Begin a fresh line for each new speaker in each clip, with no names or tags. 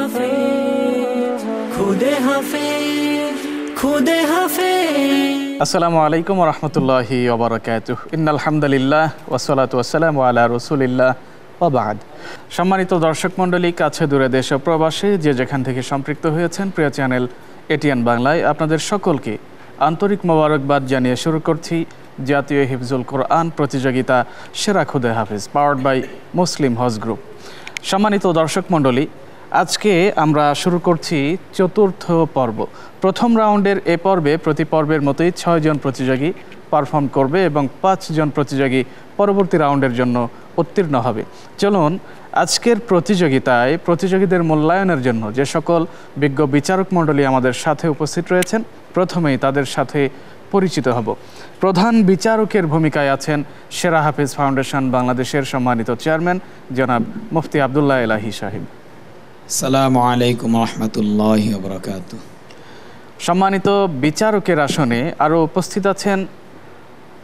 হাফেজ খুদে হাফেজ খুদে হাফেজ।
আসসালামু আলাইকুম ওয়া রাহমাতুল্লাহি ওয়া বারাকাতুহু। ইন্নাল হামদুলিল্লাহ ওয়াসসালাতু ওয়াসসালামু আলা রাসূলিল্লাহ ওয়া বা'দ। সম্মানিত দর্শক মণ্ডলী, কাছে দূরে দেশ ও প্রবাসে যে যেখান থেকে সম্পৃক্ত হয়েছেন প্রিয় চ্যানেল এটিএন বাংলায় আপনাদের সকলকে আন্তরিক মোবারকবাদ জানিয়ে শুরু করছি জাতীয় হিফজুল কোরআন প্রতিযোগিতা সেরা খুদে হাফেজ powered by Muslim Hajj group. সম্মানিত দর্শক মণ্ডলী, আজকে আমরা শুরু করছি চতুর্থ পর্ব। প্রথম রাউন্ডের এ পর্বে প্রতি পর্বের মতোই 6 জন প্রতিযোগী পারফর্ম করবে এবং 5 জন প্রতিযোগী পরবর্তী রাউন্ডের জন্য উত্তীর্ণ হবে। চলুন আজকের প্রতিযোগিতায় প্রতিযোগীদের মূল্যায়নের জন্য যে সকল বিজ্ঞ বিচারক মণ্ডলী আমাদের সাথে উপস্থিত রয়েছেন, প্রথমেই তাদের সাথে পরিচিত হব। প্রধান বিচারকের ভূমিকায় আছেন সেরা হাফেজ ফাউন্ডেশন বাংলাদেশের সম্মানিত চেয়ারম্যান জনাব মুফতি আব্দুল্লাহ এলাহী সাহেব।
আসসালামু আলাইকুম ওয়া রাহমাতুল্লাহি ওয়া বারাকাতুহু।
সম্মানিত বিচারকের আসনে আরও উপস্থিত আছেন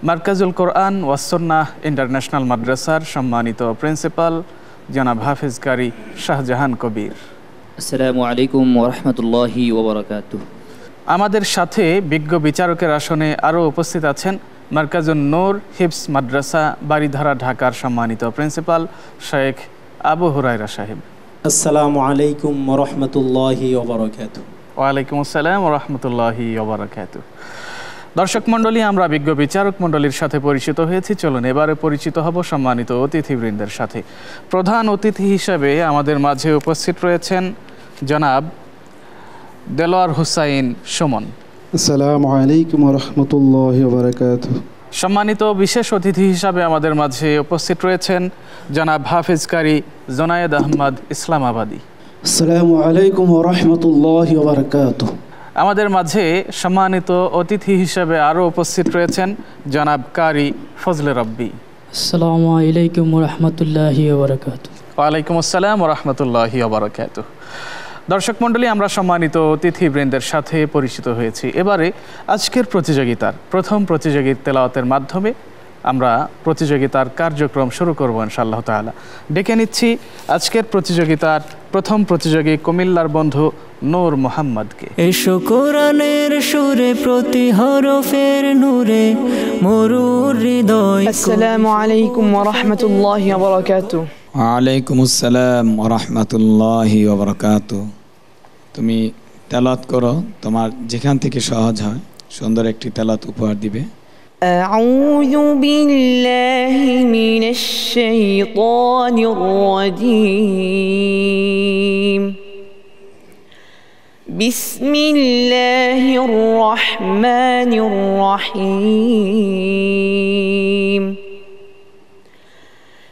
মার্কাজুল কোরআন ওয়াস সুন্নাহ ইন্টারন্যাশনাল মাদ্রাসার সম্মানিত প্রিন্সিপাল জনাব হাফেজ কারি শাহজাহান কবির।
আসসালামু আলাইকুম ওয়া রাহমাতুল্লাহি ওয়া বারাকাতুহু।
আমাদের সাথে বিজ্ঞ বিচারকের আসনে আরও উপস্থিত আছেন মার্কাজুন নূর হিফজ মাদ্রাসা বারিধারা ঢাকার সম্মানিত প্রিন্সিপাল শেখ আবু হুরায়রা সাহেব।
আসসালামু আলাইকুম ওয়া রাহমাতুল্লাহি ওয়া বারাকাতুহু।
ওয়ালাইকুম আসসালাম ওয়া রাহমাতুল্লাহি ওয়া বারাকাতুহু। দর্শক মণ্ডলী, আমরা বিজ্ঞ বিচারক মণ্ডলীর সাথে পরিচিত হয়েছি। চলুন এবারে পরিচিত হব সম্মানিত অতিথিবৃন্দের সাথে। প্রধান অতিথি হিসেবে আমাদের মাঝে উপস্থিত রয়েছেন জনাব দেলোয়ার হুসাইন সুমন।
আসসালামু আলাইকুম ওয়া রাহমাতুল্লাহি ওয়া বারাকাতুহু।
সম্মানিত বিশেষ অতিথি হিসাবে আমাদের মাঝে উপস্থিত রয়েছেন জনাব হাফেজ কারি জোনায়েদ আহমদ ইসলামাবাদী।
আসসালামু আলাইকুম ওয়া রাহমাতুল্লাহি ওয়া বারাকাতুহু।
আমাদের মাঝে সম্মানিত অতিথি হিসেবে আরও উপস্থিত রয়েছেন জনাব কারি ফজলে রব্বি।
আসসালামু আলাইকুম ওয়া রাহমাতুল্লাহি ওয়া বারাকাতুহু।
ওয়ালাইকুম আসসালাম ওয়া রাহমাতুল্লাহি ওয়া বারাকাতুহু। দর্শক মণ্ডলী, আমরা সম্মানিত অতিথিবৃন্দের সাথে পরিচিত হয়েছি। এবারে আজকের প্রতিযোগিতার প্রথম প্রতিযোগীর তেলাওয়াতের মাধ্যমে আমরা প্রতিযোগিতার কার্যক্রম শুরু করব ইনশাআল্লাহ তাআলা। ডেকে নিচ্ছি আজকের প্রতিযোগিতার প্রথম প্রতিযোগী কুমিল্লার বন্ধু নূর মোহাম্মদকে।
এসো কোরআনের সুরে প্রতি হরফের নূরে মরুর হৃদয়।
আসসালামু আলাইকুম ওয়া রাহমাতুল্লাহি ওয়া বারাকাতুহু।
ওয়ালাইকুম আসসালাম ওয়া রাহমাতুল্লাহি ওয়া বারাকাতুহু। তুমি তেলাওয়াত করো, তোমার যেখান থেকে সহজ হয় সুন্দর একটি তেলাওয়াত উপহার দিবে।
আউযু বিল্লাহি মিনাশ শাইতানির রাজীম। বিসমিল্লাহির রহমানির রহিম।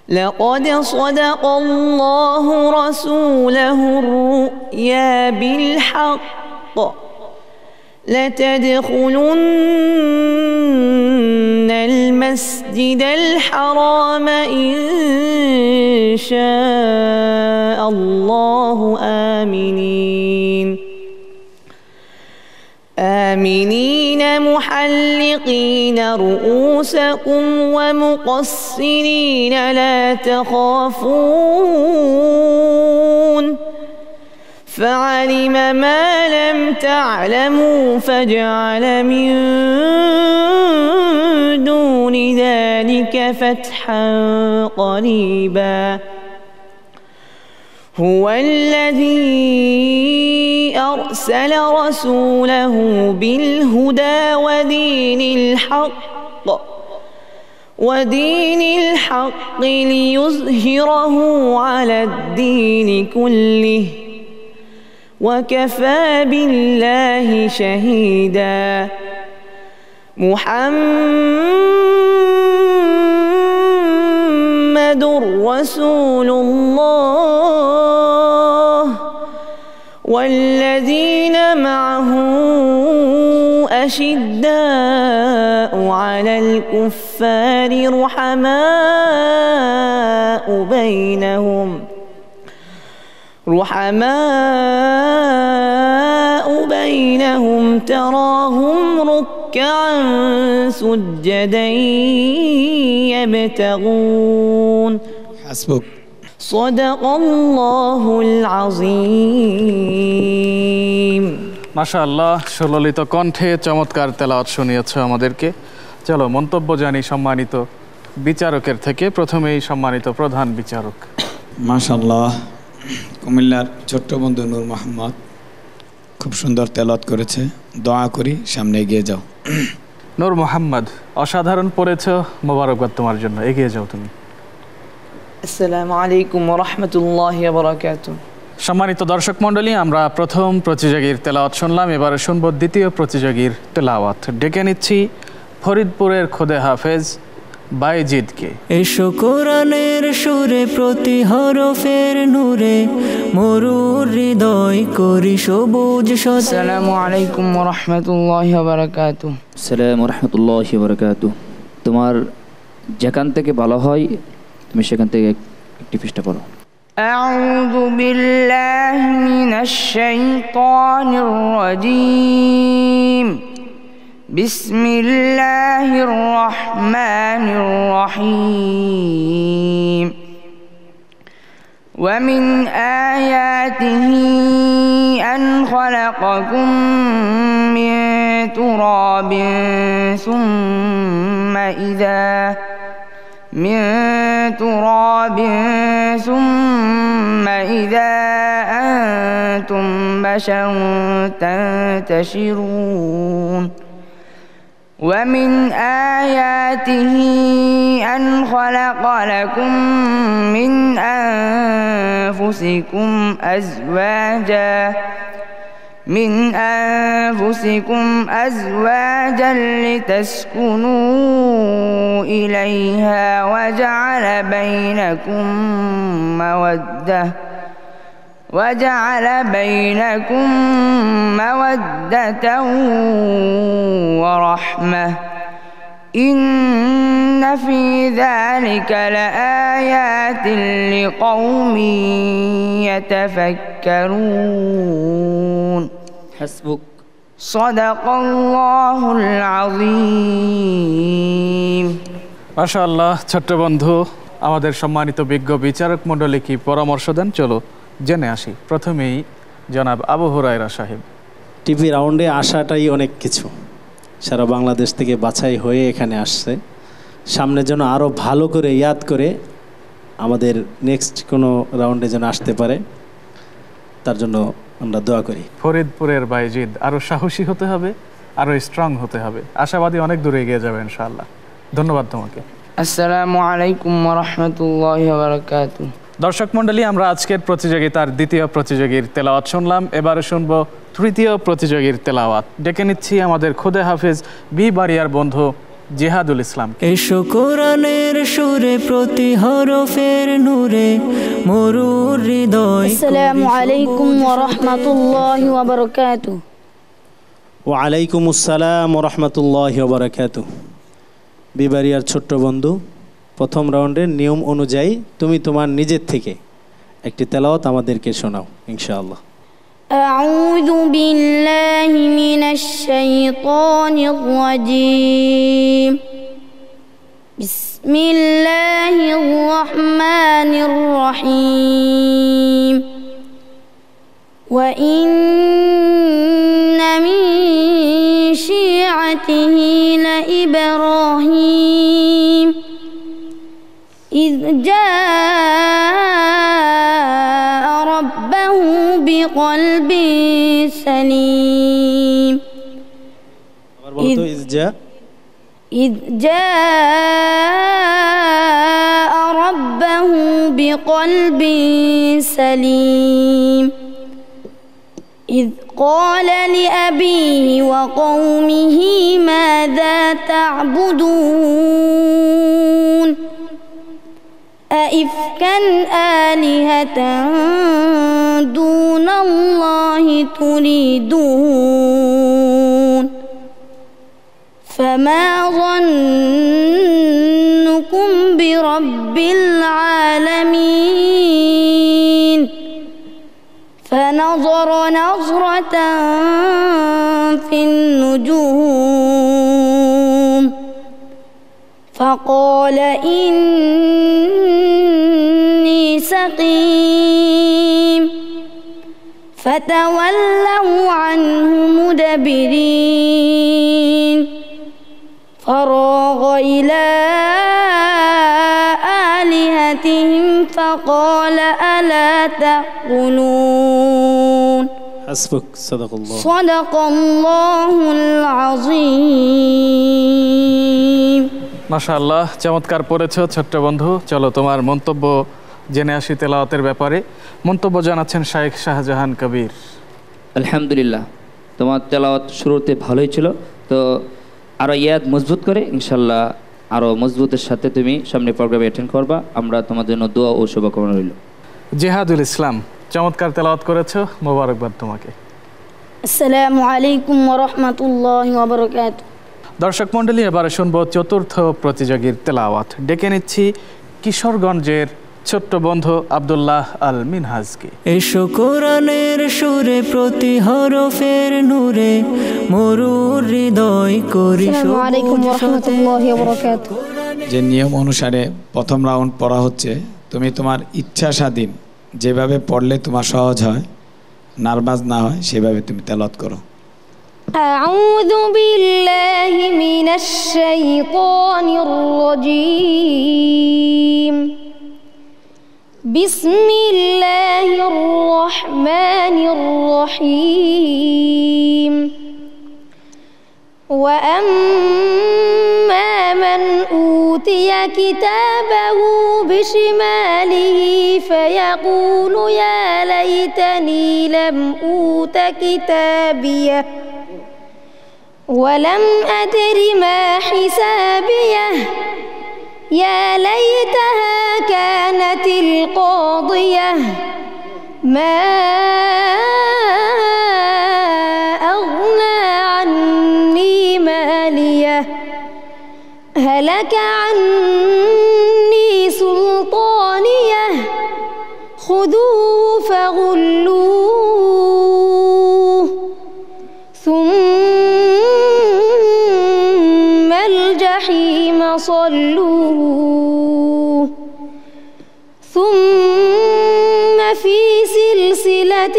لقد صدق الله رسوله الرؤيا بالحق لتدخلن المسجد الحرام إن شاء الله آمنين محلقين رؤوسكم ومقصرين لا تخافون فعلم ما لم تعلموا فجعل من دون ذلك فتحا قريبا هو الذي أرسل رسوله بالهدى ودين الحق ليظهره على الدين كله وكفى بالله شهيدا محمد رسول الله والذين معه أشداء على الكفار رحماء بينهم تراهم ركعا سجدا يبتغون
حسبك
صدق الله العظيم
মাশাআল্লাহ, সুললিত কণ্ঠে চমৎকার তেলাওয়াত শুনিয়েছো আমাদেরকে। চলো মন্তব্য জানি সম্মানিত বিচারকের থেকে। প্রথমেই সম্মানিত প্রধান বিচারক।
মাশাআল্লাহ, কুমিল্লার ছোট্ট বন্ধু নূর মোহাম্মদ খুব সুন্দর তেলাওয়াত করেছে। দোয়া করি সামনে এগিয়ে যাও।
নূর মোহাম্মদ, অসাধারণ পড়েছো, মোবারকবাদ তোমার জন্য। এগিয়ে যাও তুমি।
আসসালামু আলাইকুম ওয়া রাহমাতুল্লাহি ওয়া বারাকাতুহু।
সম্মানিত দর্শক মণ্ডলী, আমরা প্রথম প্রতিযোগীর তেলাওয়াত শুনলাম, এবারে শুনবো দ্বিতীয় প্রতিযোগীর তেলাওয়াত। ডেকে নিচ্ছি ফরিদপুরের খুদে হাফেজ বাইজিদকে।
এসো কোরআনের সুরে প্রতি হরফের নূরে মরুর হৃদয় করি সবুজ সদা।
আসসালামু আলাইকুম ওয়া রাহমাতুল্লাহি ওয়া বারাকাতুহু।
আসসালামু রাহমাতুল্লাহি ওয়া বারাকাতুহু। তোমার যেখান থেকে ভালো হয় তুমি সেখান থেকে একটি পৃষ্ঠা পড়ো।
أعوذ بالله من الشيطان الرجيم. بسم الله الرحمن الرحيم. ومن آياته أن خلقكم من تراب ثم إذا أنتم بشر تنتشرون. ومن آياته أن خلق لكم من أنفسكم أزواجا لتسكنوا إليها وجعل بينكم مودة ورحمة. إن في ذلك لآيات لقوم يتفكرون.
حسبك.
صدق الله العظيم.
মাশাআল্লাহ, ছোট্ট বন্ধু আমাদের সম্মানিত বিজ্ঞ বিচারক মণ্ডলী কি পরামর্শ দেন, চলো জেনে আসি। প্রথমেই জনাব আবু হুরায়রা সাহেব।
টিভি রাউন্ডে আসাটাই অনেক কিছু। সারা বাংলাদেশ থেকে বাছাই হয়ে এখানে আসছে। সামনে যেন আরও ভালো করে ইয়াদ করে আমাদের নেক্সট কোনো রাউন্ডে যেন আসতে পারে, তার জন্য আমরা দোয়া করি।
ফরিদপুরের বাইজিদ আরও সাহসী হতে হবে, আরও স্ট্রং হতে হবে। আশাবাদী অনেক দূরে এগিয়ে যাবে ইনশাআল্লাহ। ধন্যবাদ তোমাকে।
আসসালামু আলাইকুম ওয়া রাহমাতুল্লাহি ওয়া বারাকাতুহু।
দর্শক মণ্ডলী, আমরা আজকের প্রতিযোগিতার দ্বিতীয় প্রতিযোগীর তেলাওয়াত শুনলাম, এবারে শুনবো তৃতীয় প্রতিযোগীর তেলাওয়াত। ডেকে নিচ্ছি আমাদের খুদে হাফেজ বি বাড়িয়ার বন্ধু জিহাদুল ইসলাম।
এসো কোরআনের সুরে প্রতি হরফের নূরে মরুর হৃদয়।
আসসালামু আলাইকুম ওয়া রাহমাতুল্লাহি ওয়া বারাকাতুহু।
ওয়া আলাইকুম আসসালাম ওয়া রাহমাতুল্লাহি ওয়া বারাকাতুহু। বিবারিয়ার ছোট্ট বন্ধু, প্রথম রাউন্ডের নিয়ম অনুযায়ী তুমি তোমার নিজের থেকে একটি তেলাওয়াত আমাদেরকে শোনাও ইনশাআল্লাহ।
আউযু বিল্লাহি মিনাশ শাইতানির রাজীম। বিসমিল্লাহির রহমানির রহিম। ওয়া ইন্না মিন শিআতিহি লাইব্রাহিম إذ جاء ربه بقلب سليم. إذ جاء ربه بقلب سليم. إذ قال لأبيه وقومه ماذا تعبدون أئفكا آلهة دون الله تريدون فما ظنكم برب العالمين فنظر نظرة في النجوم فقال إني سقيم فتولوا عنه مدبرين فراغ إلى آلهتهم فقال ألا تأكلون
حسبك صدق الله
صدق الله العظيم
মাশাআল্লাহ, চমৎকার পড়েছ ছোট্ট বন্ধু। চলো তোমার মন্তব্য জেনে আসি তেলাওয়াতের ব্যাপারে। মন্তব্য জানাচ্ছেন শাইখ শাহজাহান কবির।
আলহামদুলিল্লাহ, তোমার তেলাওয়াত শুরুতে ভালোই ছিল, তো আরও ইয়াদ মজবুত করে ইনশাল্লাহ আরও মজবুতের সাথে তুমি সামনে প্রোগ্রামে অ্যাটেন্ড করবা। আমরা তোমার জন্য দোয়া ও শুভকামনা রইল।
জিহাদুল ইসলাম, চমৎকার তেলাওয়াত করেছো, মোবারকবাদ তোমাকে।
আসসালামু আলাইকুম ওয়া রাহমাতুল্লাহি ওয়া বারাকাতুহু।
দর্শক মণ্ডলী, এবারে শুনবো চতুর্থ প্রতিযোগীর তেলাওয়াত। ডেকে নিচ্ছি কিশোরগঞ্জের ছোট্ট বন্ধু আব্দুল্লাহ আল মিনহাজকে।
এসো কোরআনের সুরে প্রতি হরফের নূরে মরুর হৃদয় করি
আসসালামু আলাইকুম ওয়া রাহমাতুল্লাহি ওয়া বারাকাতুহু।
যে নিয়ম অনুসারে প্রথম রাউন্ড পড়া হচ্ছে, তুমি তোমার ইচ্ছা স্বাধীন যেভাবে পড়লে তোমার সহজ হয়, নার্ভাস না হয়, সেভাবে তুমি তেলাওয়াত করো।
আউযু বিল্লাহি মিনাশ শাইতানির রাজীম বিসমিল্লাহির রহমানির রহিম ওয়া আম্মা মান উতিয়া কিতাবাহু বিশিমালিহি ফায়াকুলু ইয়া লাইতানি লাম উতা কিতাবিয়াহ ولم أدر ما حسابيه يا ليتها كانت القاضية ما أغنى عني ماليه هلك عني سلطانيه خذوه فغلوه ثم الجحيم صلوه ثم في سلسلة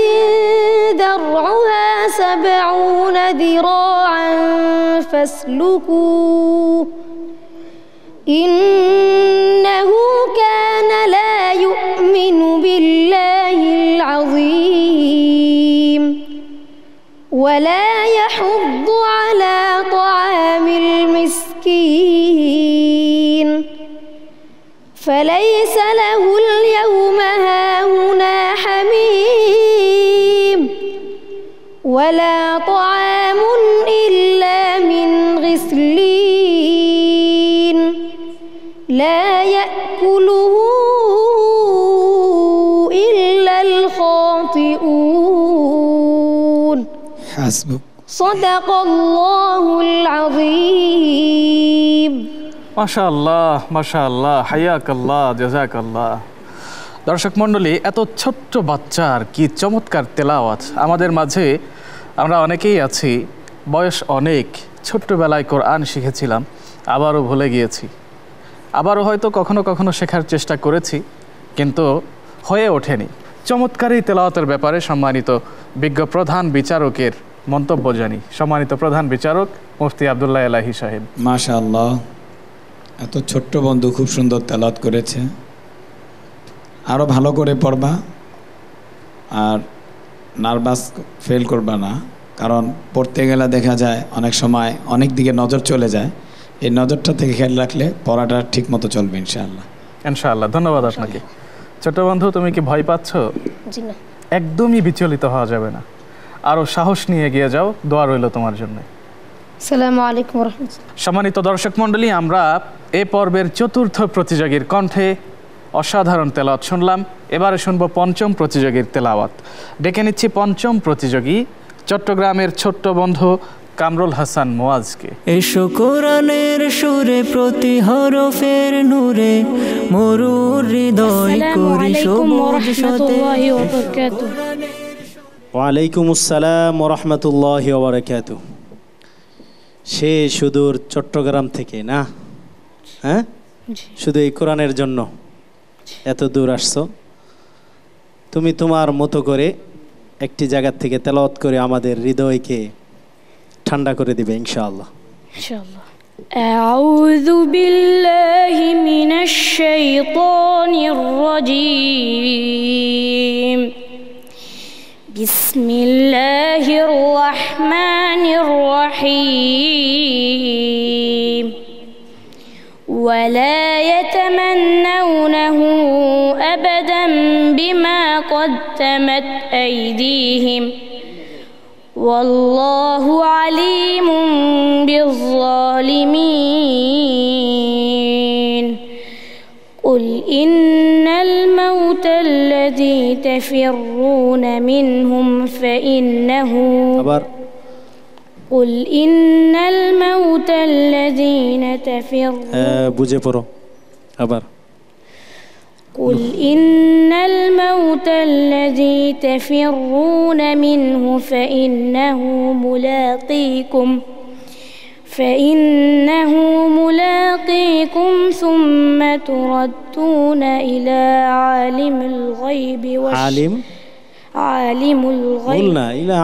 ذرعها 70 ذراعا فاسلكوه إنه كان لا يؤمن بالله العظيم ولا يحض على طعام المسكين فليس له اليوم هاهنا حميم ولا طعام إلا من غسلين لا يأكله إلا الخاطئون
হাসবুক।
صدق الله العظيم
মাশাআল্লাহ মাশাআল্লাহ, হায়াকাল্লাহ, জাযাকাল্লাহ। দর্শক মণ্ডলী, এত ছোট্ট বাচ্চার কি চমৎকার তেলাওয়াত। আমাদের মাঝে আমরা অনেকেই আছি, বয়স অনেক, ছোট্টবেলায় কোরআন শিখেছিলাম, আবারও ভুলে গিয়েছি, আবারও হয়তো কখনো কখনো শেখার চেষ্টা করেছি, কিন্তু হয়ে ওঠেনি। চমৎকার এই তেলাওয়াতের ব্যাপারে সম্মানিত বিজ্ঞ প্রধান বিচারকের মন্তব্য জানি। সম্মানিত প্রধান বিচারক মুফতি আব্দুল্লাহ এলাহি সাহেব।
মাশাআল্লাহ, এত ছোট্ট বন্ধু খুব সুন্দর তেলাওয়াত করেছে। আরও ভালো করে পড়বা আর নার্ভাস ফেল করবা না, কারণ পড়তে গেলে দেখা যায় অনেক সময় অনেক দিকে নজর চলে যায়। এই নজরটা থেকে খেয়াল রাখলে পড়াটা ঠিক মতো চলবে ইনশাআল্লাহ।
ইনশাআল্লাহ, ধন্যবাদ আপনাকে। ছোট বন্ধু, তুমি কি ভয় পাচ্ছ?
জি না,
একদমই বিচলিত হওয়া যাবে না, আরও সাহস নিয়ে এগিয়ে যাও, দোয়া রইল তোমার জন্য।
আসসালামু আলাইকুম ওয়া রাহমাতুল্লাহ।
সম্মানিত দর্শক মণ্ডলী, আমরা এ পর্বের চতুর্থ প্রতিযোগীর কণ্ঠে অসাধারণ তেলাওয়াত শুনলাম। এবারে শুনবো পঞ্চম প্রতিযোগীর তেলাওয়াত। ডেকে নিচ্ছি পঞ্চম প্রতিযোগী চট্টগ্রামের ছোট্ট বন্ধু কামরুল হাসান মুয়াজকে।
এসো কোরআনের সুরে প্রতি হরফের নূরে মরুর হৃদয় করি সবুজ সাথে।
ওয়ালাইকুম আসসালাম ওয়া রাহমাতুল্লাহি ওয়া বারাকাতুহু। সে সুদূর চট্টগ্রাম থেকে না, হ্যাঁ, শুধু এই কোরআনের জন্য এত দূর আসছো, তুমি তোমার মতো করে একটি জায়গা থেকে তেলাওয়াত করে আমাদের হৃদয়কে ঠান্ডা করে দিবে ইনশাআল্লাহ।
ইনশাআল্লাহ। أعوذ بالله من الشيطان الرجيم. بسم الله الرحمن الرحيم. ولا يتمنونه أبدا بما قدمت أيديهم والله عليم بالظالمين. قل إن الموت الذي تفرون منهم فإنه قل إن الموت الذين تفرون
বুঝে পড়ো আবার
قل إن الموت الذي تفرون منه فإنه ملاقيكم ثم تردون إلى عالم الغيب
قلنا إلى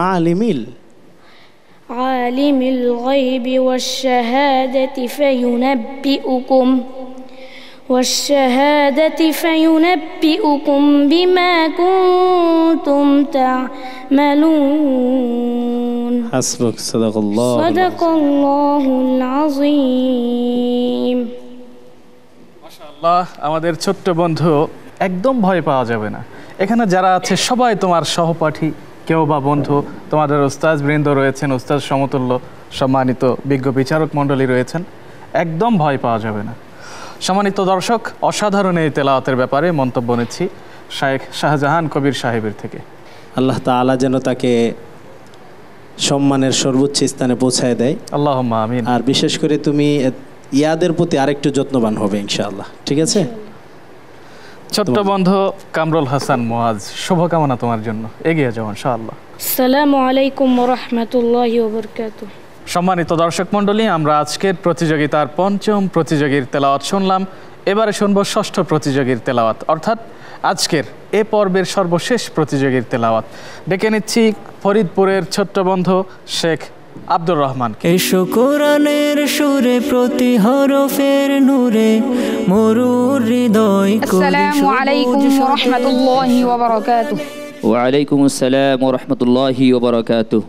عالم الغيب والشهادة بما كنتم تعملون.
حسبك. صدق الله
العظيم.
মাশাআল্লাহ, আমাদের ছোট্ট বন্ধু, একদম ভয় পাওয়া যাবে না। এখানে যারা আছে সবাই তোমার সহপাঠী, কেউ বা বন্ধু, তোমাদের উস্তাদ বৃন্দ রয়েছেন, উস্তাদ সমতুল্য সম্মানিত বিজ্ঞ বিচারক মণ্ডলী রয়েছেন, একদম ভয় পাওয়া যাবে না। সম্মানিত দর্শক, অসাধারণ এই তেলাওয়াতের ব্যাপারে মন্তব্য নিচ্ছি শায়েখ শাহজাহান কবির সাহেবের থেকে।
আল্লাহ তাআলা যেন তাকে সম্মানের সর্বোচ্চ স্থানে পৌঁছায় দেয়,
আল্লাহুম্মা আমিন।
আর বিশেষ করে তুমি ইয়াদের প্রতি আরেকটু যত্নবান হবে ইনশাআল্লাহ। ঠিক আছে?
ছোট্ট বন্ধু কামরুল হাসান মুয়াজ, শুভকামনা তোমার জন্য, এগিয়ে যাও ইনশাআল্লাহ।
আসসালামু আলাইকুম ওয়া রাহমাতুল্লাহি ওয়া বারাকাতুহু।
সম্মানিত দর্শক মণ্ডলী, আমরা আজকের প্রতিযোগিতার পঞ্চম প্রতিযোগীর তেলাওয়াত শুনলাম। এবারে শুনব ষষ্ঠ প্রতিযোগীর তেলাওয়াত, অর্থাৎ আজকের এ পর্বের সর্বশেষ প্রতিযোগীর তেলাওয়াত। ডেকে নিচ্ছি ফরিদপুরের ছোট্ট বন্ধু শেখ আব্দুর রহমান।
এসো কোরআনের সুরে প্রতি হরফের নূরে মরুর হৃদয়।
আসসালামু আলাইকুম ওয়া রাহমাতুল্লাহি ওয়া বারাকাতুহু।
ওয়া আলাইকুম আসসালাম ওয়া রাহমাতুল্লাহি ওয়া বারাকাতুহু।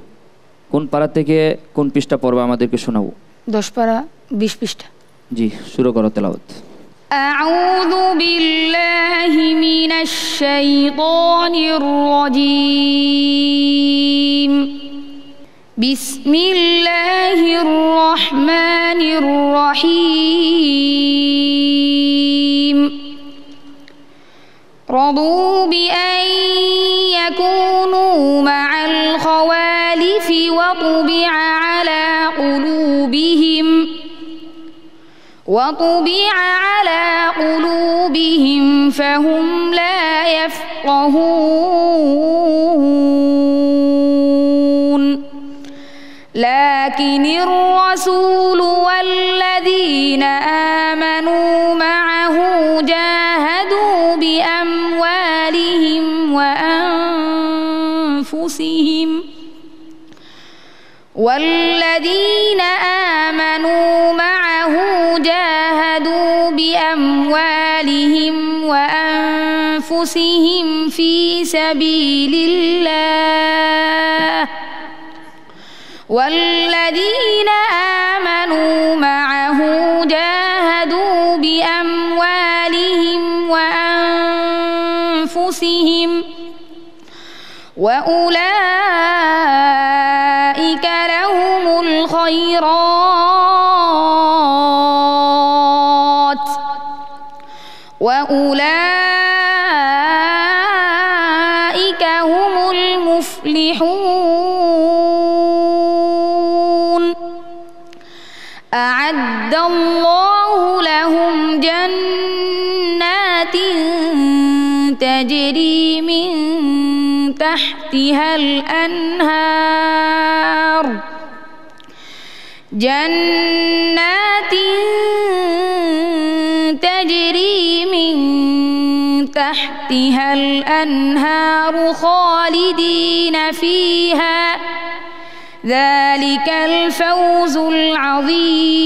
কোন পারা থেকে কোন পৃষ্ঠা পড়বে আমাদেরকে শোনাবো?
10 পারা 20 পৃষ্ঠা।
জি, শুরু করো তেলাওয়াত।
আউযু বিল্লাহি মিনাশ শাইতানির রাজীম। বিসমিল্লাহির রহমানির রহিম। রাদু বিআন ইয়াকুনু মা'আল খাওয়ালিফি ওয়া তুবি'a আলা কুলুবিহিম ফাহুম লা ইয়াফকাহুন। লাকিনির রাসূলু ওয়াল্লাযীনা আমানু মা'আহু জাহাদু বিআমওয়ালিহিম ওয়া আনফুসিহিম والذين آمنوا معه جاهدوا بأموالهم وأنفسهم في سبيل الله والذين آمنوا معه جاهدوا بأموالهم وأنفسهم وأولئك لهم الخيرات وأولئك هم المفلحون. أعد الله لهم جنات تجري من تحتها الأنهار جنات تجري من تحتها الأنهار خالدين فيها ذلك الفوز العظيم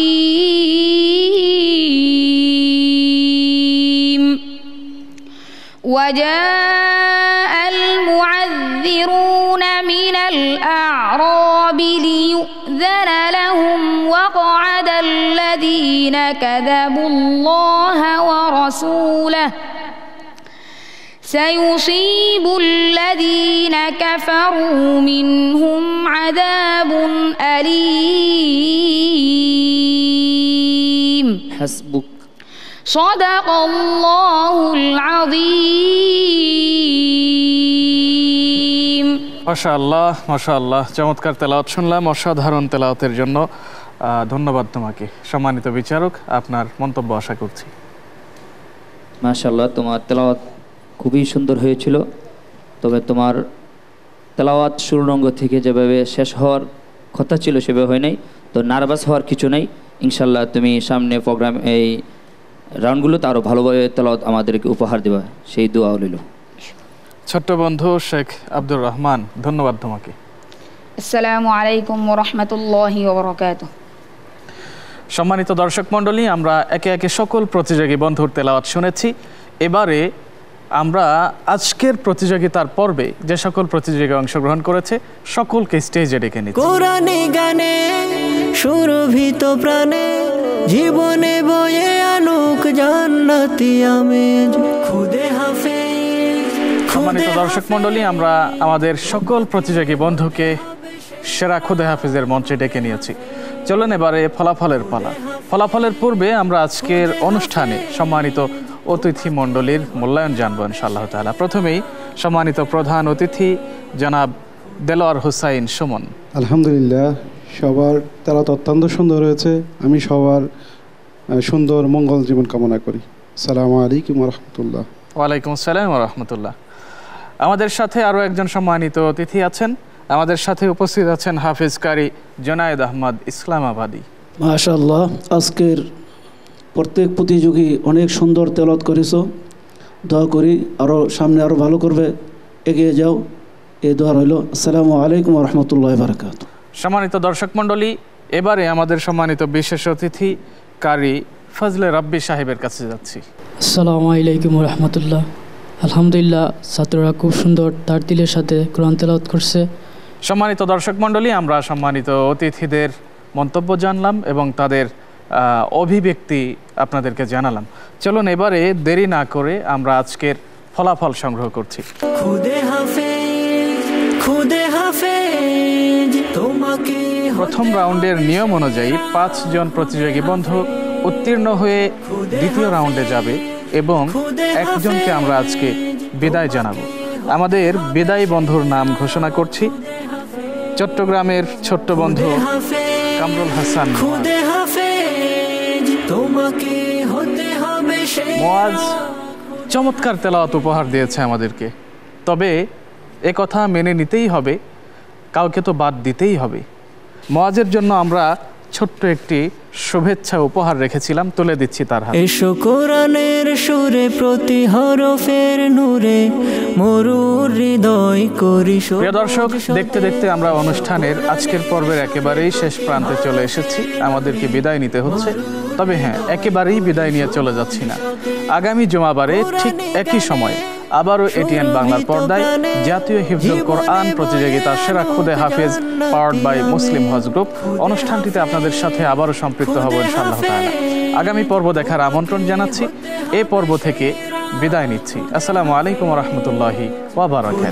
وجاء المعذرون من الأعراب ليؤذن لهم وقعد الذين كذبوا الله ورسوله سيصيب الذين كفروا منهم عذاب أليم
حسبك
صدق الله العظيم
মাশাআল্লাহ মাশাআল্লাহ, চমৎকার তেলাওয়াত শুনলাম। অসাধারণ তেলাওয়াতের জন্য ধন্যবাদ তোমাকে। সম্মানিত বিচারক, আপনার মন্তব্য আশা করছি।
মাশাআল্লাহ, তোমার তেলাওয়াত খুবই সুন্দর হয়েছিল। তবে তোমার তেলাওয়াত শুরুরঙ্গ থেকে যেভাবে শেষ হওয়ার কথা ছিল সেভাবে হয় নাই, তো নার্ভাস হওয়ার কিছু নেই। ইনশাল্লাহ তুমি সামনে প্রোগ্রাম এই রাউন্ডগুলোতে আরও ভালোভাবে তেলাওয়াত আমাদেরকে উপহার দেবা, সেই দোয়া রইল।
ছোট্ট বন্ধু শেখ আব্দুর রহমান, ধন্যবাদ তোমাকে।
আসসালামু আলাইকুম ওয়া রাহমাতুল্লাহি ওয়া বারাকাতুহু।
সম্মানিত দর্শক মণ্ডলী, আমরা একে একে সকল প্রতিযোগী বন্ধুর তেলাওয়াত শুনেছি। এবারে আমরা আজকের প্রতিযোগিতার পর্বে যে সকল প্রতিযোগী অংশগ্রহণ করেছে সকলকে স্টেজে ডেকে নিচ্ছি।
কোরআনে গানে সুরভিত প্রাণে জীবনে বয়ে আনুক জান্নাতি আমেজ খুদে হাফেজ।
সম্মানিত দর্শক মণ্ডলী, আমরা আমাদের সকল প্রতিযোগী বন্ধুকে সেরা খুদে হাফেজের মঞ্চে ডেকে নিয়েছি। চলুন এবারে ফলাফলের পালা। ফলাফলের পূর্বে আমরা আজকের অনুষ্ঠানে সম্মানিত অতিথি মণ্ডলীর মূল্যায়ন জানবো ইনশাআল্লাহ তাআলা। প্রথমেই সম্মানিত প্রধান অতিথি জনাব দেলোয়ার হোসাইন সুমন।
আলহামদুলিল্লাহ, সবার তেলাওয়াত অত্যন্ত সুন্দর হয়েছে। আমি সবার সুন্দর মঙ্গল জীবন কামনা করি। আসসালামু আলাইকুম ওয়া রাহমাতুল্লাহ।
ওয়ালাইকুম আসসালাম ওয়া রাহমাতুল্লাহ। আমাদের সাথে আরও একজন সম্মানিত অতিথি আছেন। আমাদের সাথে উপস্থিত আছেন হাফিজ কারি জুনায়েদ আহমদ ইসলামাবাদী।
মাশাআল্লাহ, আজকের প্রত্যেক প্রতিযোগী অনেক সুন্দর তেলাওয়াত করেছো। দোয়া করি আরও সামনে আরও ভালো করবে, এগিয়ে যাও, এই দোয়া রইল। আসসালামু আলাইকুম ওয়া রাহমাতুল্লাহি ওয়া বারাকাতুহু।
সম্মানিত দর্শক মণ্ডলী, এবারে আমাদের সম্মানিত বিশেষ অতিথি কারি ফজলে রাব্বি সাহেবের কাছে যাচ্ছি।
আসসালামু আলাইকুম ওয়া রাহমাতুল্লাহ। আলহামদুলিল্লাহ, ছাত্ররা খুব সুন্দর তারতিলের সাথে কোরআন তেলাওয়াত করছে।
সম্মানিত দর্শক মণ্ডলী, আমরা সম্মানিত অতিথিদের মন্তব্য জানলাম এবং তাদের অভিব্যক্তি আপনাদেরকে জানালাম। চলুন এবারে দেরি না করে আমরা আজকের ফলাফল সংগ্রহ করছি।
খুদে হাফেজ খুদে হাফেজ তোমাকে।
প্রথম রাউন্ডের নিয়ম অনুযায়ী 5 জন প্রতিযোগী বন্ধু উত্তীর্ণ হয়ে দ্বিতীয় রাউন্ডে যাবে এবং একজনকে আমরা আজকে বিদায় জানাবো। আমাদের বিদায়ী বন্ধুর নাম ঘোষণা করছি। চট্টগ্রামের ছোট্ট বন্ধু কামরুল হাসান মুয়াজ চমৎকার তেলাওয়াত উপহার দিয়েছে আমাদেরকে। তবে এ কথা মেনে নিতেই হবে, কাউকে তো বাদ দিতেই হবে। মুয়াজের জন্য আমরা ছোট্ট একটি শুভেচ্ছা উপহার রেখেছিলাম, তুলে দিচ্ছি তার হাতে।
এসো কোরআনের সুরে প্রতি হরফের নূরে মরুর হৃদয় করি।
প্রিয় দর্শক, দেখতে দেখতে আমরা অনুষ্ঠানের আজকের পর্বের একেবারেই শেষ প্রান্তে চলে এসেছি। আমাদেরকে বিদায় নিতে হচ্ছে। তবে হ্যাঁ, একেবারেই বিদায় নিয়ে চলে যাচ্ছি না। আগামী জুমাবারে ঠিক একই সময়ে আবারও এটিএন বাংলার পর্দায় জাতীয় হিফজুল কোরআন প্রতিযোগিতা সেরা খুদে হাফেজ powered by Muslim Hajj group অনুষ্ঠানটিতে আপনাদের সাথে আবারও সম্পৃক্ত হব ইনশাআল্লাহ তাআলা। আগামী পর্ব দেখার আমন্ত্রণ জানাচ্ছি। এই পর্ব থেকে বিদায় নিচ্ছি। আসসালামু আলাইকুম ওয়া রাহমাতুল্লাহি ওয়া বারাকাতুহু।